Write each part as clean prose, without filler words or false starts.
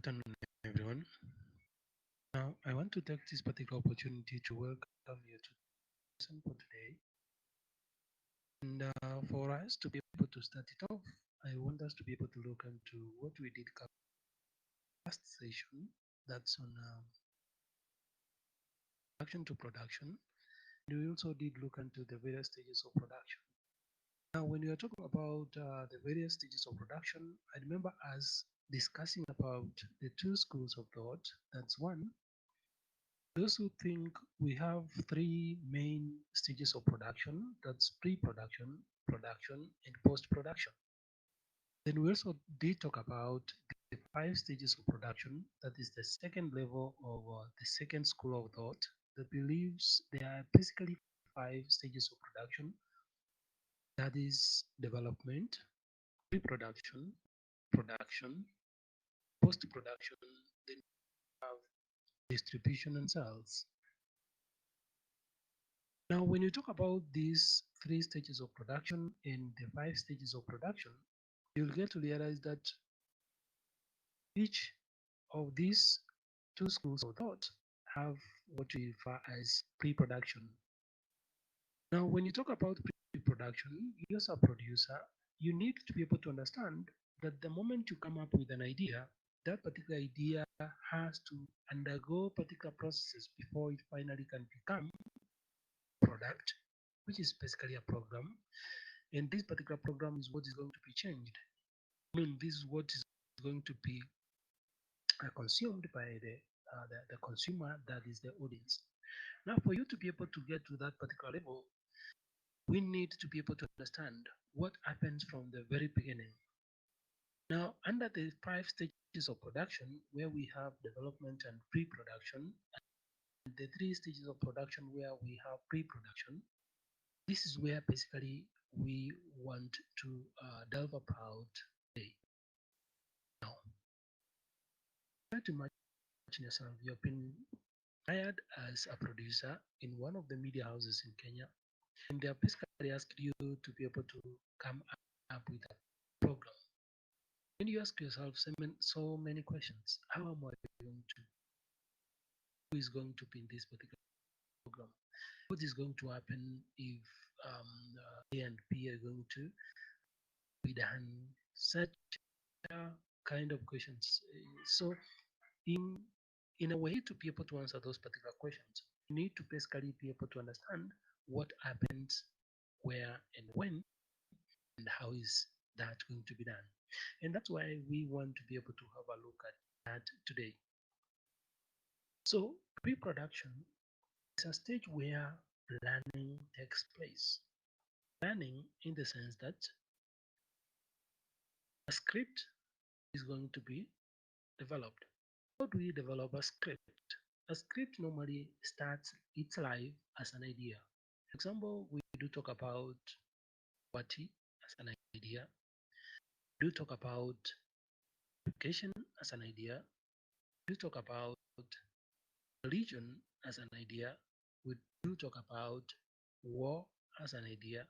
afternoon, everyone. Now, I want to take this particular opportunity to welcome you to the lesson for today. And for us to be able to start it off, I want us to be able to look into what we did cover last session. That's on production to production. And we also did look into the various stages of production. Now, when we are talking about the various stages of production, I remember us discussing about the two schools of thought. That's one, those who think we have three main stages of production, that's pre-production, production, and post-production. Then we also did talk about the five stages of production, that is the second level of the second school of thought that believes there are basically five stages of production, that is development, pre-production, production, post-production, then we have distribution and sales. Now, when you talk about these three stages of production and the five stages of production, you'll get to realize that each of these two schools of thought have what we refer as pre-production. Now, when you talk about pre-production, you as a producer, you need to be able to understand that the moment you come up with an idea, that particular idea has to undergo particular processes before it finally can become product, which is basically a program. And this particular program is what is going to be changed. I mean, this is what is going to be consumed by the consumer, that is the audience. Now, for you to be able to get to that particular level, we need to be able to understand what happens from the very beginning. Now, under the five stages of production, where we have development and pre-production, and the three stages of production where we have pre-production, this is where basically we want to delve about today. Now, try to imagine yourself, you've been hired as a producer in one of the media houses in Kenya, and they have basically asked you to be able to come up with a program. When you ask yourself so many questions, how am I going to, who is going to be in this particular program? What is going to happen if A and B are going to be done? Such kind of questions. So, in a way, to be able to answer those particular questions, you need to basically be able to understand what happens, where, and when, and how is that going to be done. And that's why we want to be able to have a look at that today. So, pre-production is a stage where planning takes place. Planning in the sense that a script is going to be developed. How do we develop a script? A script normally starts its life as an idea. For example, we do talk about poverty as an idea. We do talk about education as an idea. We do talk about religion as an idea. We do talk about war as an idea.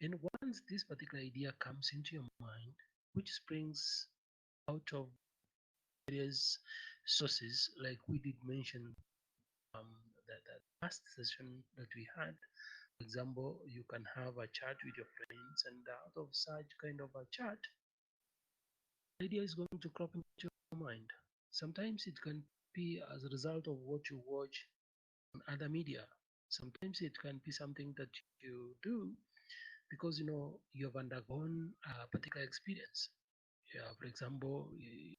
And once this particular idea comes into your mind, which springs out of various sources, like we did mention that last session that we had. For example, you can have a chat with your friends, and out of such kind of a chat, the idea is going to crop into your mind. Sometimes it can be as a result of what you watch on other media. Sometimes it can be something that you do because you have undergone a particular experience. Yeah, for example, you're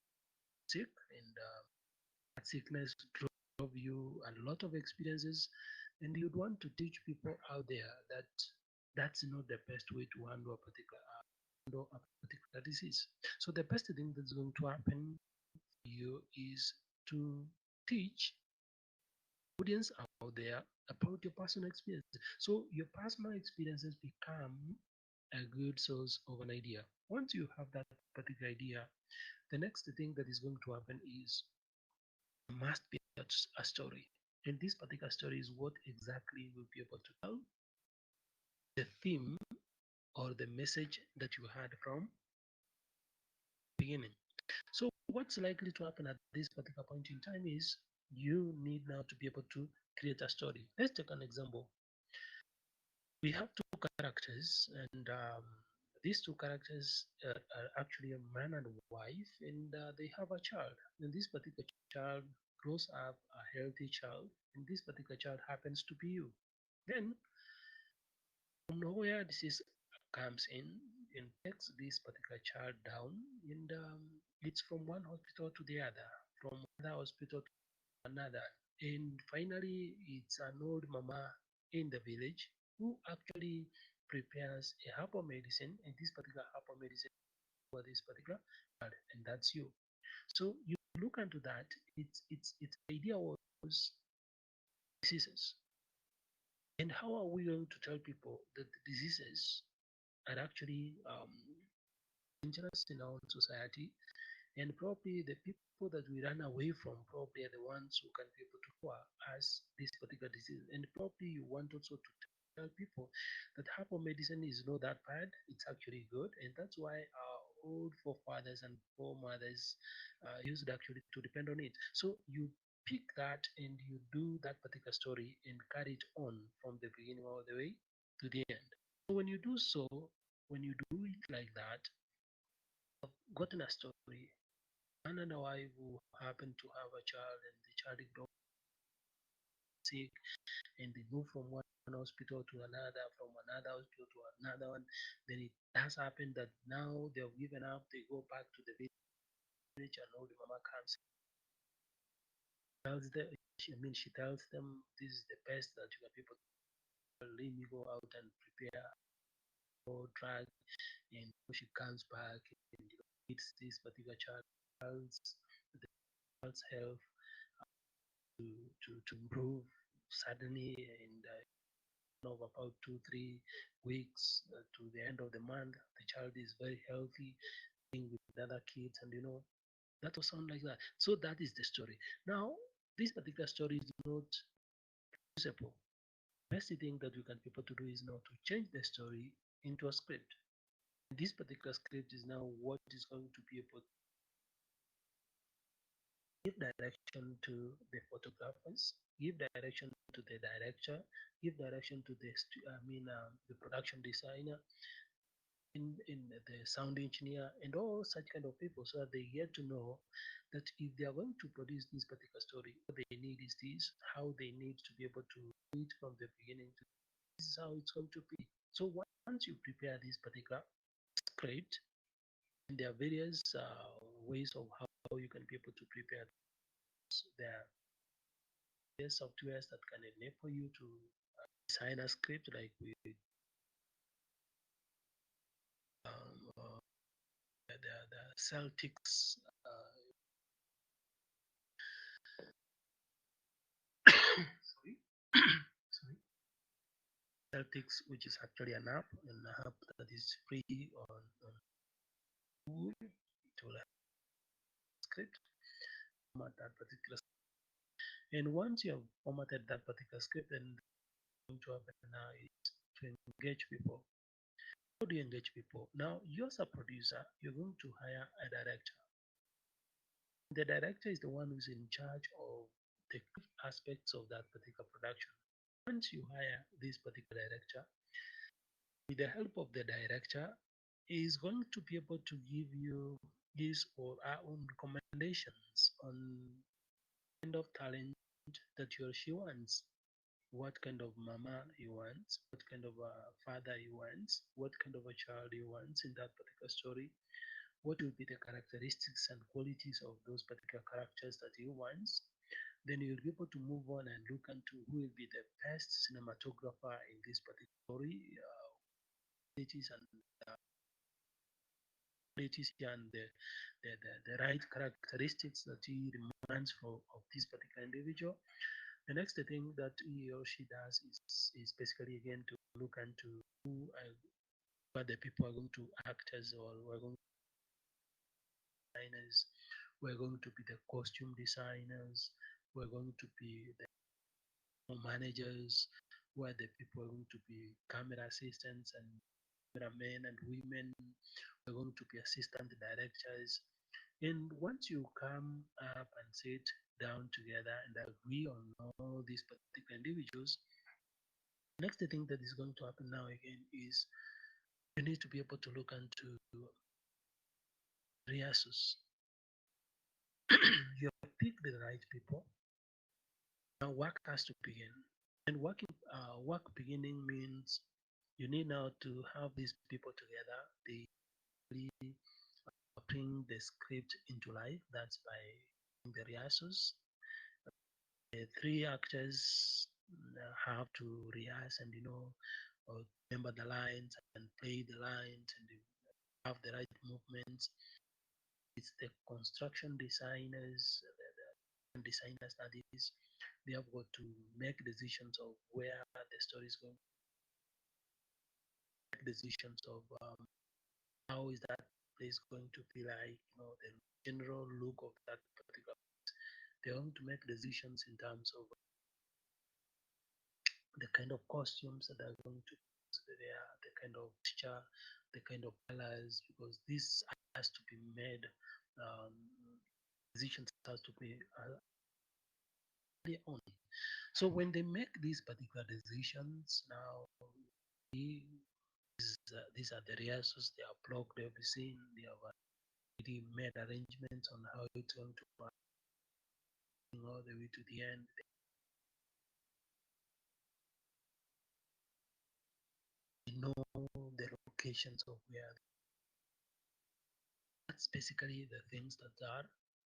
sick, and that sickness drove you a lot of experiences, and you'd want to teach people out there that that's not the best way to handle a particular disease. So the best thing that's going to happen for you is to teach audience out there about your personal experience. So your personal experiences become a good source of an idea. Once you have that particular idea, the next thing that is going to happen is there must be a story. And this particular story is what exactly will be able to tell the theme or the message that you had from the beginning. So What's likely to happen at this particular point in time is you need now to be able to create a story. Let's take an example. We have two characters, and these two characters are actually a man and wife, and they have a child. And this particular child grows up a healthy child, and this particular child happens to be you. Then, from nowhere, disease comes in and takes this particular child down, and it's from one hospital to the other, from another hospital to another. And finally, it's an old mama in the village who actually prepares a herbal medicine, and this particular herbal medicine for this particular child, and that's you. So you look into that. Its idea was diseases, and how are we going to tell people that the diseases are actually dangerous in our society, and probably the people that we run away from probably are the ones who can be able to cure us this particular disease. And probably you want also to tell people that herbal medicine is not that bad, it's actually good, and that's why our old forefathers and foremothers used actually to depend on it. So you pick that and you do that particular story and carry it on from the beginning all the way to the end. So when you do so, when you do it like that, I've gotten a story. Man and a wife who happen to have a child, and the child is sick, and they move from one hospital to another, from another hospital to another one. Then it has happened that now they've given up, they go back to the village, and all the mama comes, tells them, she tells them, this is the best that you can people let me go out and prepare for drug, and she comes back and eats this particular child's the child's health to, to improve suddenly, and of about 2 3 weeks to the end of the month, the child is very healthy, playing with other kids, and that will sound like that. So that is the story. Now, this particular story is not usable. Best thing that we can people to do is now to change the story into a script. This particular script is now what is going to be able to give direction to the photographers, give direction to the director, give direction to the production designer, in the sound engineer, and all such kind of people, so that they get to know that if they are going to produce this particular story, what they need is this, how they need to be able to do it from the beginning to this is how it's going to be. So once you prepare this particular script, and there are various ways of how you can be able to prepare this. There are various softwares that can enable you to design a script like with um, the Celtics sorry, sorry, Celtics, which is actually an app that is free on Google to learn script, format that particular script. And once you have formatted that particular script, then going to happen now is to engage people. How do you engage people? Now, you as a producer, you're going to hire a director. The director is the one who's in charge of the aspects of that particular production. Once you hire this particular director, with the help of the director, he is going to be able to give you his or her own recommendations on kind of talent that he or she wants, what kind of mama he wants, what kind of a father he wants, what kind of a child he wants in that particular story, what will be the characteristics and qualities of those particular characters that he wants. Then you'll be able to move on and look into who will be the best cinematographer in this particular story, qualities and qualities and the right characteristics that he demands of this particular individual. The next thing that he or she does is basically again to look into who are what the people are going to act as, or we're going to be designers, we're going to be the costume designers, we're going to be the managers, where the people are going to be camera assistants and cameramen and women, we're going to be assistant directors, And once you come up and sit down together and agree on all these particular individuals, next thing that is going to happen now again is you need to be able to look into rehearsals. You have picked the right people. Now work has to begin. And work beginning means you need now to have these people together. They really bring the script into life. That's by the rehearsals. The three actors have to rehearse and remember the lines and play the lines and have the right movements. It's the construction designers, the designer studies. They have got to make decisions of where the story is going, make decisions of how is that place going to be like, the general look of that particular place. They're going to make decisions in terms of the kind of costumes that are going to use there, the kind of texture, the kind of colors, because this has to be made. Um, Decisions has to be early on. So when they make these particular decisions, now these are the rehearsals. They are blocked. They'll be seen. They have already made arrangements on how it's going to work all the way to the end. They know the locations of where. That's basically the things that are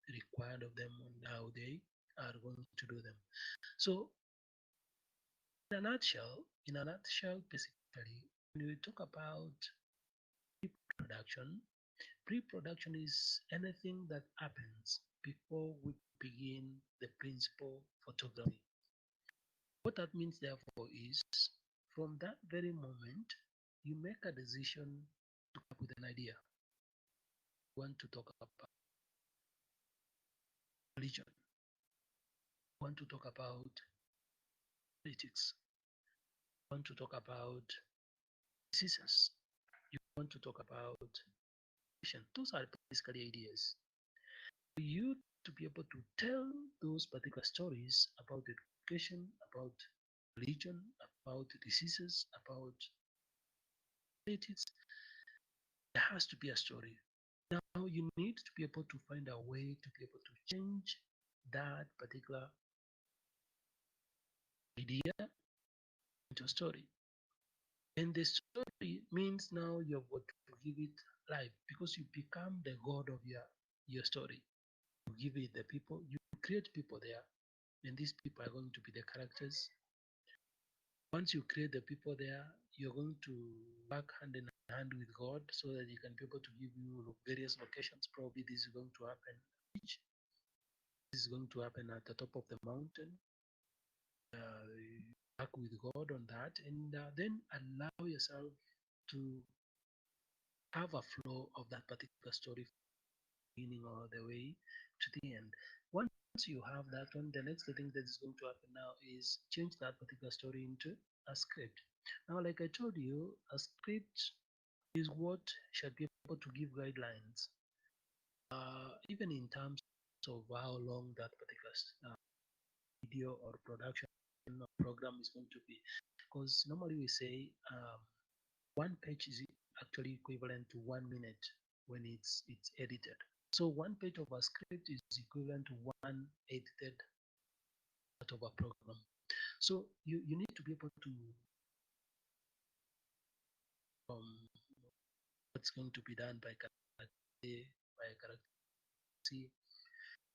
required of them and how they are going to do them. So, in a nutshell, basically, when we talk about pre-production, pre-production is anything that happens before we begin the principal photography. What that means, therefore, is from that very moment, you make a decision to come up with an idea. You want to talk about religion. You want to talk about politics. You want to talk about diseases. You want to talk about education. Those are basically ideas. For you to be able to tell those particular stories about education, about religion, about diseases, about politics, there has to be a story. Now you need to be able to find a way to be able to change that particular idea into a story. And the story means now you've got to give it life because you become the god of your story. You give it the people, you create people there, and these people are going to be the characters. Once you create the people there, you're going to work hand in hand with God so that He can be able to give you various locations. Probably this is going to happen. This is going to happen at the top of the mountain. Work with God on that, and then allow yourself to have a flow of that particular story beginning all the way to the end. Once you have that one, the next thing that is going to happen now is change that particular story into a script. Now, like I told you, a script is what should be able to give guidelines, even in terms of how long that particular video or production or program is going to be. Because normally we say one page is actually equivalent to 1 minute when it's edited. So one page of a script is equivalent to one edited part of a program. So you need to be able to um, what's going to be done by character A, by character C,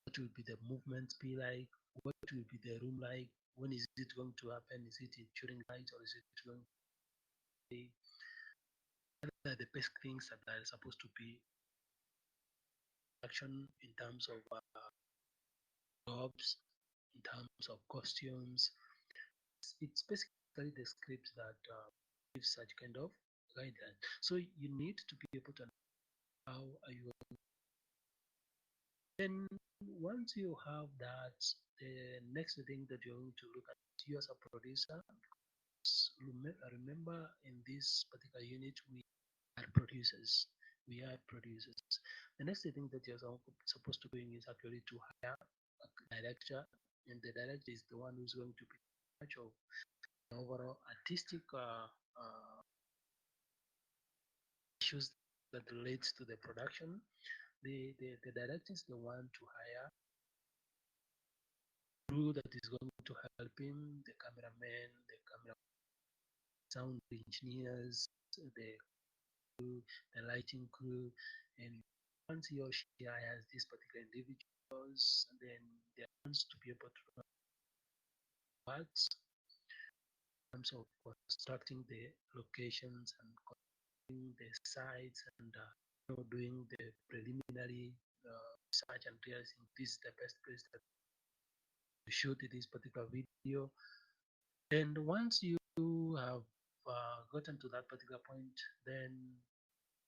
what will be the movements be like, what will be the room like, when is it going to happen, is it during night or is it going to be, what are the best things that are supposed to be action in terms of jobs, in terms of costumes. It's basically the script that gives such kind of guideline. So you need to be able to know how are you. Then once you have that, the next thing that you're going to look at you as a producer. Remember, in this particular unit, we are producers. We are producers. The next thing that you're supposed to doing is actually to hire a director, and the director is the one who's going to be in charge of the overall artistic issues that relates to the production. The director is the one to hire crew that is going to help him, the cameraman, the camera sound engineers, the crew, the lighting crew, and once he or she hires these particular individuals, then they wants to be able to work in terms of constructing the locations and constructing the sites and doing the preliminary research and realizing this is the best place to shoot this particular video. And once you have gotten to that particular point, then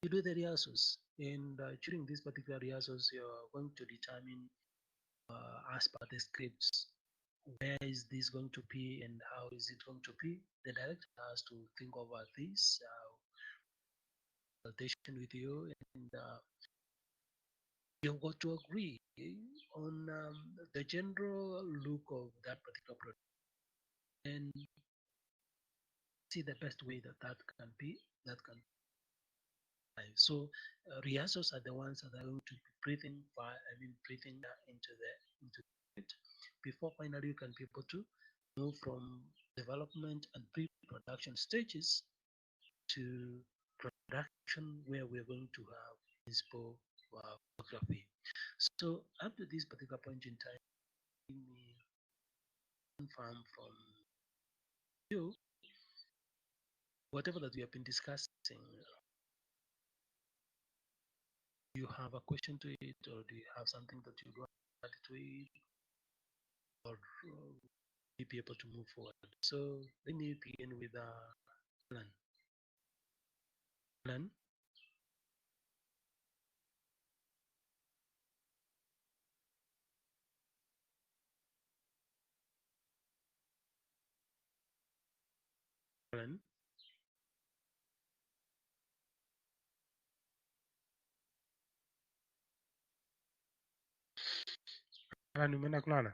you do the rehearsals. And during these particular rehearsals, you're going to determine, as per the scripts, where is this going to be and how is it going to be. The director has to think over this consultation with you, and you've got to agree on the general look of that particular project and see the best way that that can be. That can So rehearsals are the ones that are going to be breathing into it before finally you can be able to move from development and pre-production stages to production where we're going to have principal photography. So up to this particular point in time, let me confirm from you whatever that we have been discussing. Do you have a question to it, or do you have something that you want to add to it, or be able to move forward? So let me begin with Alan. Alan, Alan, Alan, umeenda kulala?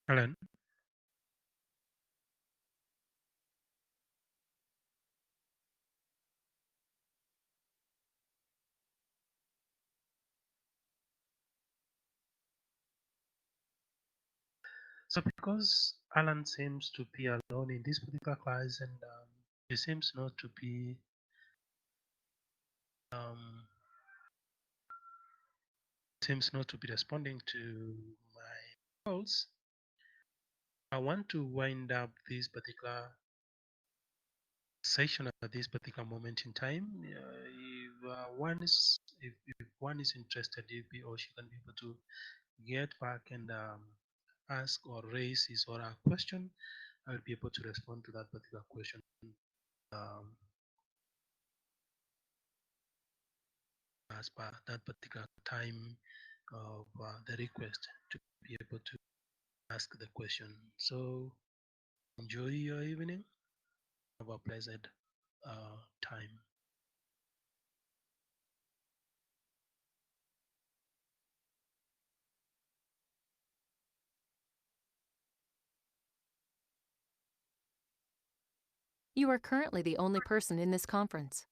Alan, so because Alan seems to be alone in this particular class, and he seems not to be um, responding to my calls, I want to wind up this particular session at this particular moment in time. If one is interested, if he or she can be able to get back and ask or raise his or her question, I'll be able to respond to that particular question um, as per that particular time of the request to be able to ask the question. So enjoy your evening. Have a pleasant time. You are currently the only person in this conference.